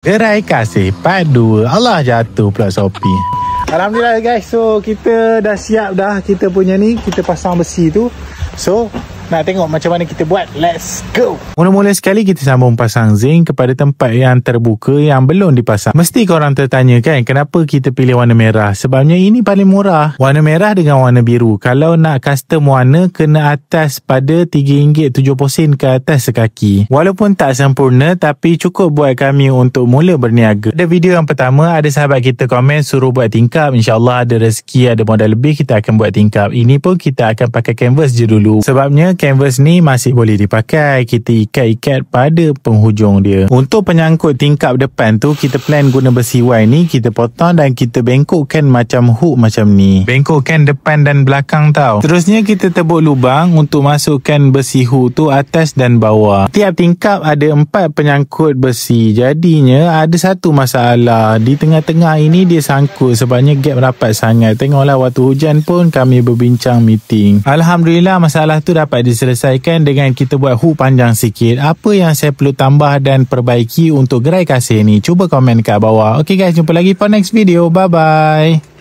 Gerai kasih part 2. Allah, jatuh pula Shopee. Alhamdulillah guys. So kita dah siap dah. Kita punya ni, kita pasang besi tu. So nak tengok macam mana kita buat. Let's go. Mula-mula sekali kita sambung pasang zinc kepada tempat yang terbuka yang belum dipasang. Mesti korang tertanya kan, kenapa kita pilih warna merah? Sebabnya ini paling murah. Warna merah dengan warna biru. Kalau nak custom warna, kena atas pada RM3.70 ke atas sekaki. Walaupun tak sempurna, tapi cukup buat kami untuk mula berniaga. Ada video yang pertama, ada sahabat kita komen suruh buat tingkap. InsyaAllah ada rezeki, ada modal lebih, kita akan buat tingkap. Ini pun kita akan pakai canvas je dulu. Sebabnya canvas ni masih boleh dipakai. Kita ikat-ikat pada penghujung dia. Untuk penyangkut tingkap depan tu, kita plan guna besi Y ni, kita potong dan kita bengkokkan macam hook macam ni. Bengkokkan depan dan belakang tau. Terusnya kita tebuk lubang untuk masukkan besi hook tu atas dan bawah. Tiap tingkap ada 4 penyangkut besi. Jadinya ada satu masalah. Di tengah-tengah ini dia sangkut sebabnya gap rapat sangat. Tengoklah waktu hujan pun kami berbincang meeting. Alhamdulillah masalah tu dapat diselesaikan dengan kita buat hook panjang sikit. Apa yang saya perlu tambah dan perbaiki untuk gerai kasih ni? Cuba komen kat bawah. Okay guys, jumpa lagi for next video. Bye bye.